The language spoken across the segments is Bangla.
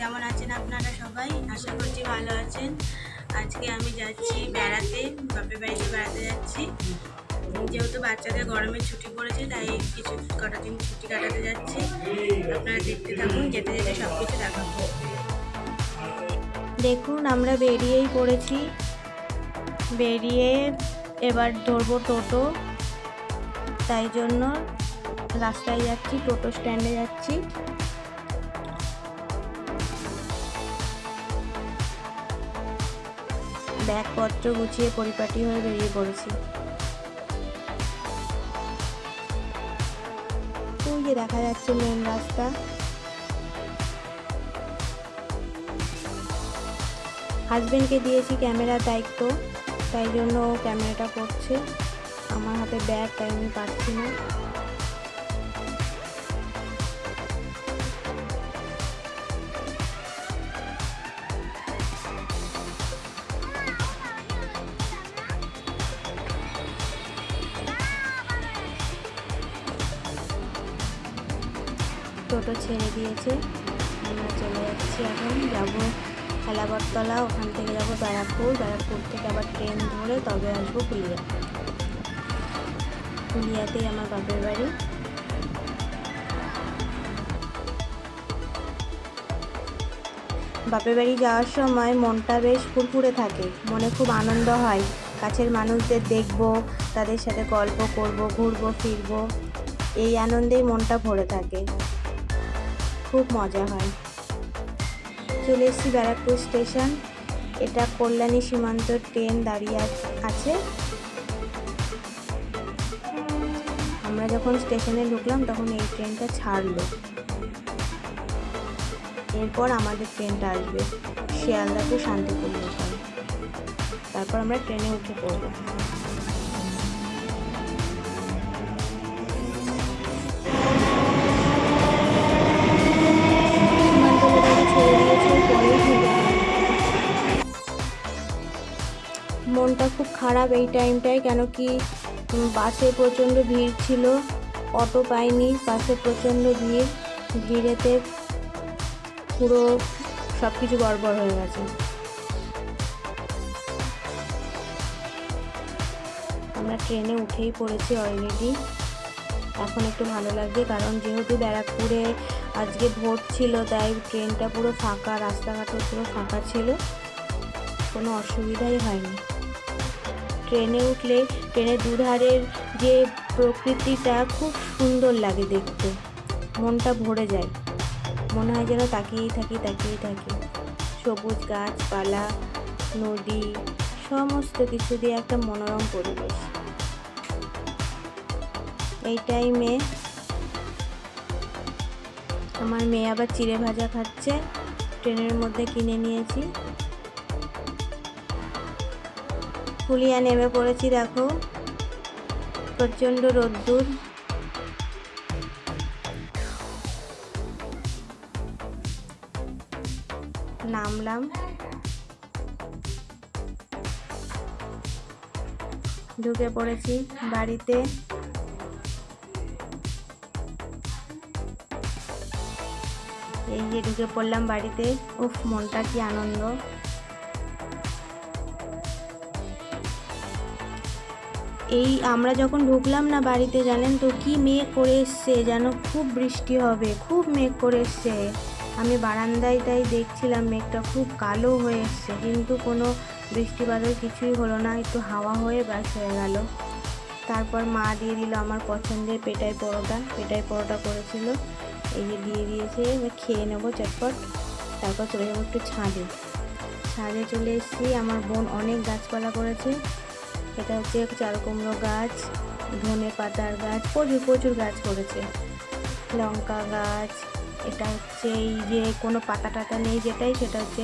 কেমন আছেন আপনারা সবাই? আশা করছি ভালো আছেন। আজকে আমি যাচ্ছি বেড়াতে, বাপের বাড়িতে বেড়াতে যাচ্ছি। যেহেতু বাচ্চাদের গরমের ছুটি পড়েছে, তাই কিছু কটা দিন ছুটি কাটাতে যাচ্ছি। আপনারা দেখতে থাকুন, যেতে যেতে সব কিছু দেখাবো। দেখুন, আমরা বেরিয়েই পড়েছি। বেরিয়ে এবার ধরবো টোটো, তাই জন্য রাস্তায় যাচ্ছি, টোটো স্ট্যান্ডে যাচ্ছি। ব্যাগপত্র গুছিয়ে পরিপাটি হয়ে বেরিয়ে পড়েছি। ওই যে দেখা যাচ্ছে মেন রাস্তা। হাজবেন্ডকে দিয়েছি ক্যামেরার দায়িত্ব, তাই জন্য ও ক্যামেরাটা করছে। আমার হাতে ব্যাগ, তাই আমি পারছি না। টোটো ছেড়ে দিয়েছে, আমরা চলে যাচ্ছি। এখন যাব হেলাবরতলা, ওখান থেকে যাব ব্যারাকপুর। ব্যারাকপুর থেকে আবার ট্রেন ধরে তবে আসবো পুলিয়া। পুলিয়াতেই আমার বাপের বাড়ি। বাপের বাড়ি যাওয়ার সময় মনটা বেশ ফুরফুরে থাকে, মনে খুব আনন্দ হয়। কাছের মানুষদের দেখবো, তাদের সাথে গল্প করব, ঘুরবো ফিরবো, এই আনন্দেই মনটা ভরে থাকে, খুব মজা হয়। চলে এসেছি ব্যারাকপুর স্টেশন। এটা কল্যাণী সীমান্ত ট্রেন দাঁড়িয়ে আছে। আমরা যখন স্টেশনে ঢুকলাম তখন এই ট্রেনটা ছাড়লো। এরপর আমাদের ট্রেনটা আসবে শিয়ালদা টু শান্তিপুর লোকাল। তারপর আমরা ট্রেনে উঠে পড়বো। মনটা খুব খারাপ এই টাইমটায়, কেন কি বাসে প্রচণ্ড ভিড় ছিল, অটো পাইনি, বাসে প্রচণ্ড ভিড়েতে পুরো সব কিছু গড়বড় হয়ে গেছে। আমরা ট্রেনে উঠেই পড়েছি অলরেডি। এখন একটু ভালো লাগছে, কারণ যেহেতু ব্যারাকপুরে আজকে ভোট ছিল, তাই ট্রেনটা পুরো ফাঁকা, রাস্তাঘাটও পুরো ফাঁকা ছিল, কোনো অসুবিধাই হয়নি। ট্রেনে উঠলে ট্রেনের দুধারের যে প্রকৃতিটা খুব সুন্দর লাগে দেখতে, মনটা ভরে যায়, মনে হয় যেন তাকিয়েই থাকি। সবুজ গাছপালা, নদী, সমস্ত কিছু দিয়ে একটা মনোরম পরিবেশ। এই টাইমে আমার মেয়ে আবার চিড়ে ভাজা খাচ্ছে, ট্রেনের মধ্যে কিনে নিয়েছি। পুলিয়া নেমে পড়েছি, দেখো প্রচণ্ড রোদ্দুর। নামলাম, ঢুকে পড়েছি বাড়িতে। এই যে ঢুকে পড়লাম বাড়িতে। উফ, মনটা কি আনন্দ। এই আমরা যখন ঢুকলাম না বাড়িতে, জানেন তো কি মেঘ করে এসছে, যেন খুব বৃষ্টি হবে, খুব মেঘ করে এসছে। আমি বারান্দায় তাই দেখছিলাম, মেঘটা খুব কালো হয়ে এসছে, কিন্তু কোনো বৃষ্টি বাদল কিছুই হলো না, একটু হাওয়া হয়ে ব্যাস হয়ে গেল। তারপর মা দিয়ে দিল আমার পছন্দের পেটাই পরোটা করেছিল, এই যে দিয়ে দিয়েছে। খেয়ে নেবো চটপট, তারপর চলে যাবো একটু ছাদে চলে এসেছি। আমার বোন অনেক গাছপালা করেছে। এটা হচ্ছে চাল কুমড়ো গাছ, ধনে পাতার গাছ, প্রচুর গাছ করেছে, লঙ্কা গাছ। এটা হচ্ছে এই যে কোনো পাতা টাতা নেই যেটাই, সেটা হচ্ছে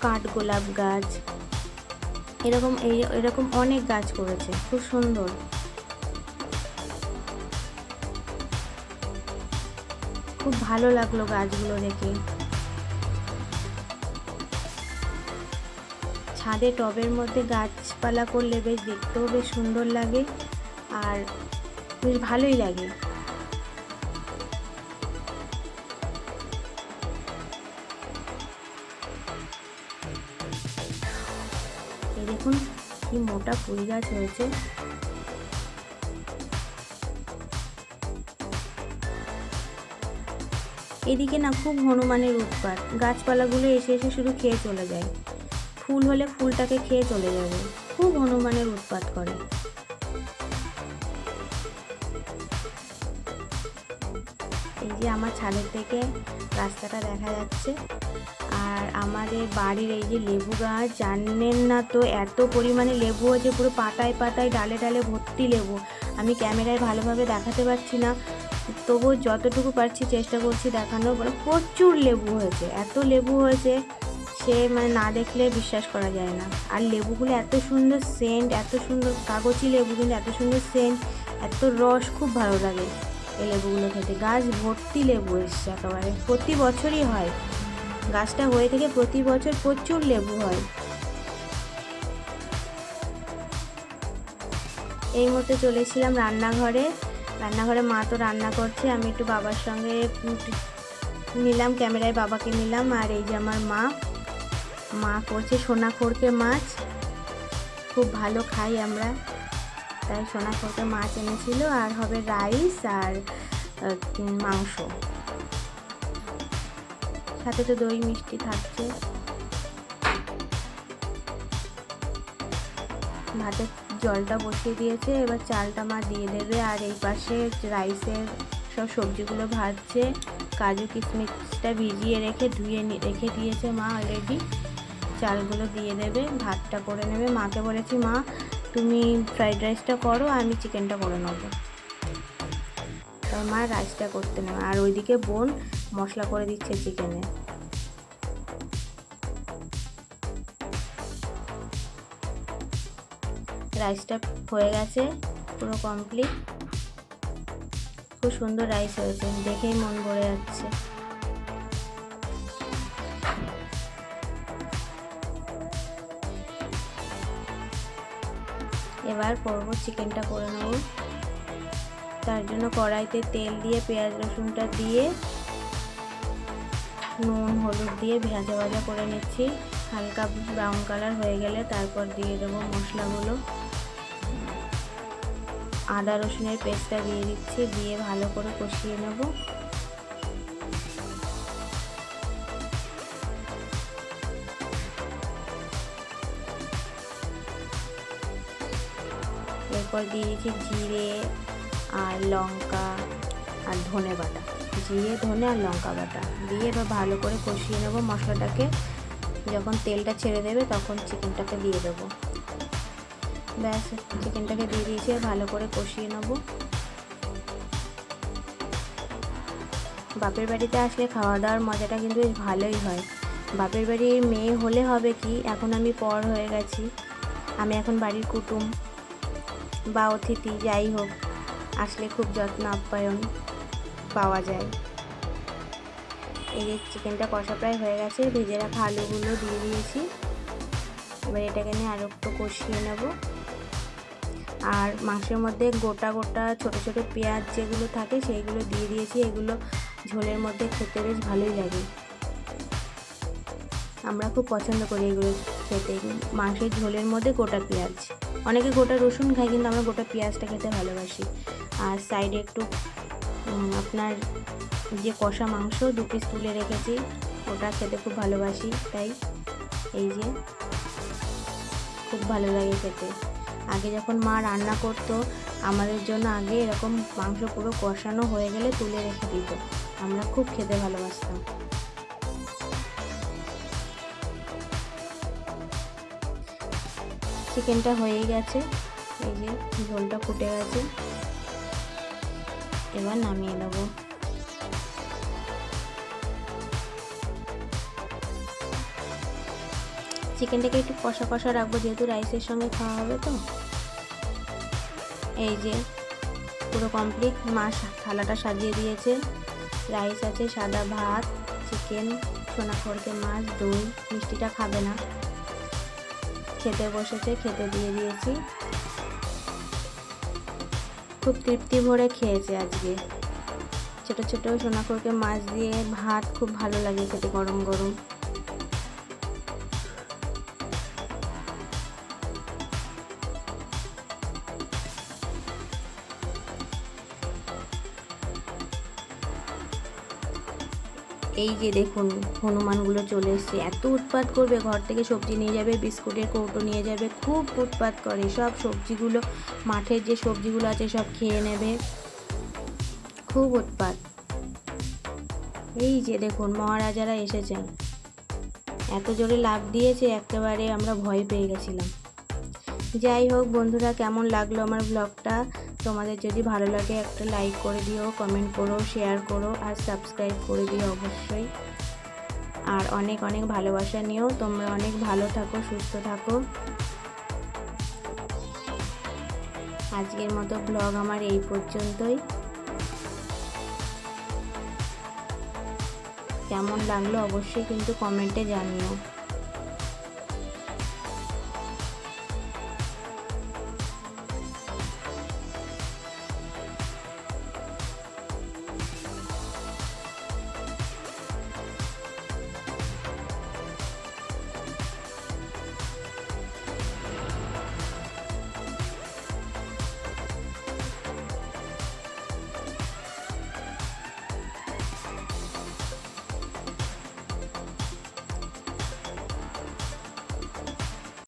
কাঠগোলাপ গাছ। এরকম অনেক গাছ করেছে, খুব সুন্দর। খুব ভালো লাগলো গাছগুলো দেখে। ছাদে টবের মধ্যে গাছপালা করলে বেশ দেখতেও বেশ সুন্দর লাগে, আর বেশ ভালোই লাগে। দেখুন কি মোটা ফুল গাছ হয়েছে। এদিকে না খুব হনুমানের উৎপাত, গাছপালাগুলো এসে এসে শুধু খেয়ে চলে যায়। ফুল হলে ফুলটাকে খেয়ে চলে যাবে, খুব হনুমানের উৎপাত করে। এই যে আমার ছাদের থেকে রাস্তাটা দেখা যাচ্ছে। আর আমাদের বাড়ির এই যে লেবু গাছ, জানেন না তো এত পরিমাণে লেবু হয়েছে, পুরো পাতায় পাতায় ডালে ডালে ভর্তি লেবু। আমি ক্যামেরায় ভালোভাবে দেখাতে পারছি না, তবুও যতটুকু পারছি চেষ্টা করছি দেখানোর। মানে প্রচুর লেবু হয়েছে, এত লেবু হয়েছে সে মানে না দেখলে বিশ্বাস করা যায় না। আর লেবুগুলো এত সুন্দর সেন্ট, এত সুন্দর কাগজি লেবু, কিন্তু এত সুন্দর সেন্ট, এত রস, খুব ভালো লাগে এই লেবুগুলো খেতে। গাছ ভর্তি লেবু এসছে একেবারে, প্রতি বছরই হয়, গাছটা হয়ে থেকে প্রতি বছর প্রচুর লেবু হয়। এই মুহূর্তে চলেছিলাম রান্নাঘরে। মা তো রান্না করছে, আমি একটু বাবার সঙ্গে নিলাম ক্যামেরায়, বাবাকে নিলাম। আর এই যে আমার মা করছে সোনাখোরকে মাছ, খুব ভালো খাই আমরা, তাই সোনাখোরকে মাছ এনেছিল। আর হবে রাইস আর মাংস, সাথে তো দই মিষ্টি থাকছে। ভাতের জলটা বসিয়ে দিয়েছে, এবার চালটা মা দিয়ে দেবে। আর এই পাশে রাইসের সব সবজিগুলো ভাজছে। কাজু কিশমিশটা ভিজিয়ে রেখে ধুয়ে রেখে দিয়েছে মা অলরেডি, চালগুলো দিয়ে দেবে, ভাতটা করে নেবে। মাকে বলেছি মা তুমি ফ্রাইড রাইসটা করো, আমি চিকেনটা করে নেবো। তাই মা রাইসটা করতে নেবে। আর ওইদিকে বোন মশলা করে দিচ্ছে চিকেনে। রাইসটা হয়ে গেছে, পুরো কমপ্লিট। খুব সুন্দর রাইস হয়েছে, দেখেই মন ভরে যাচ্ছে। এবার করবো চিকেনটা করে নেব। তার জন্য কড়াইতে তেল দিয়ে পেঁয়াজ রসুনটা দিয়ে নুন হলুদ দিয়ে ভাজা ভাজা করে নিচ্ছি। হালকা ব্রাউন কালার হয়ে গেলে তারপর দিয়ে দেবো মশলাগুলো। আদা রসুনের পেস্টটা দিয়ে দিচ্ছি, দিয়ে ভালো করে কষিয়ে নেব। এরপর দিয়ে দিচ্ছি জিরে আর লঙ্কা আর ধনে বাটা, জিরে ধনে আর লঙ্কা বাটা দিয়ে এবার ভালো করে কষিয়ে নেব মশলাটাকে। যখন তেলটা ছেড়ে দেবে তখন চিকেনটাকে দিয়ে দেবো। ব্যাস, চিকেনটাকে দিয়ে দিয়েছি, ভালো করে কষিয়ে নেব। বাপের বাড়িতে আসলে খাওয়া দাওয়ার মজাটা কিন্তু বেশ ভালোই হয়। বাপের বাড়ির মেয়ে হলে হবে কি, এখন আমি পর হয়ে গেছি, আমি এখন বাড়ির কুটুম বা অতিথি যাই হোক, আসলে খুব যত্ন আপ্যায়ন পাওয়া যায়। এই যে চিকেনটা কষা প্রায় হয়ে গেছে, ভেজে রাখা আলুগুলো দিয়ে দিয়েছি। এবার এটাকে নিয়ে আরও একটু কষিয়ে নেব। আর মাংসের মধ্যে গোটা গোটা ছোট ছোট পেঁয়াজ যেগুলো থাকে সেইগুলো দিয়ে দিয়েছি। এগুলো ঝোলের মধ্যে খেতে বেশ ভালোই লাগে, আমরা খুব পছন্দ করি এগুলো খেতে। মাংসের ঝোলের মধ্যে গোটা পেঁয়াজ, অনেকে গোটা রসুন খায়, কিন্তু আমরা গোটা পেঁয়াজটা খেতে ভালোবাসি। আর সাইডে একটু আপনার যে কষা মাংস 2 পিস তুলে রেখেছি, ওটা খেতে খুব ভালোবাসি, তাই এই যে খুব ভালো লাগে খেতে। আগে যখন মা রান্না করতো আমাদের জন্য, আগে এরকম মাংস পুরো কষানো হয়ে গেলে তুলে রেখে দিত, আমরা খুব খেতে ভালোবাসতাম। চিকেনটা হয়েই গেছে, এই যে ঝোলটা ফুটে গেছে, এবার নামিয়ে নেব। চিকেনটাকে একটু কষা কষা রাখবো, যেহেতু রাইসের সঙ্গে খাওয়া হবে। তো এই যে পুরো কমপ্লিট, মা থালাটা সাজিয়ে দিয়েছে। রাইস আছে, সাদা ভাত, চিকেন, সোনাখোরকে মাছ, দই, মিষ্টিটা খাবে না, খেতে বসেছে, খেতে দিয়ে দিয়েছি। খুব তৃপ্তি ভরে খেয়েছে আজকে। ছোট ছোট সোনাখোরকে মাছ দিয়ে ভাত খুব ভালো লাগে খেতে, গরম গরম। এই যে দেখুন হনুমানগুলো চলে এসছে, এত উৎপাত করবে, ঘর থেকে সবজি নিয়ে যাবে, বিস্কুটের কৌটো নিয়ে যাবে, খুব উৎপাত করে। সব সবজিগুলো, মাঠের যে সবজিগুলো আছে সব খেয়ে নেবে, খুব উৎপাত। এই যে দেখুন মহারাজারা এসেছেন, এত জোরে লাফ দিয়েছে একেবারে আমরা ভয় পেয়ে গেছিলাম। যাই হোক বন্ধুরা, কেমন লাগলো আমার ব্লগটা? তোমাদের যদি ভালো লাগে একটা লাইক করে দিও, কমেন্ট করো, শেয়ার করো আর সাবস্ক্রাইব করে দিও অবশ্যই। আর অনেক অনেক ভালোবাসা নিও। তোমরা অনেক ভালো থাকো, সুস্থ থাকো। আজকের মতো ব্লগ আমার এই পর্যন্তই। কেমন লাগলো অবশ্যই কিন্তু কমেন্টে জানিও।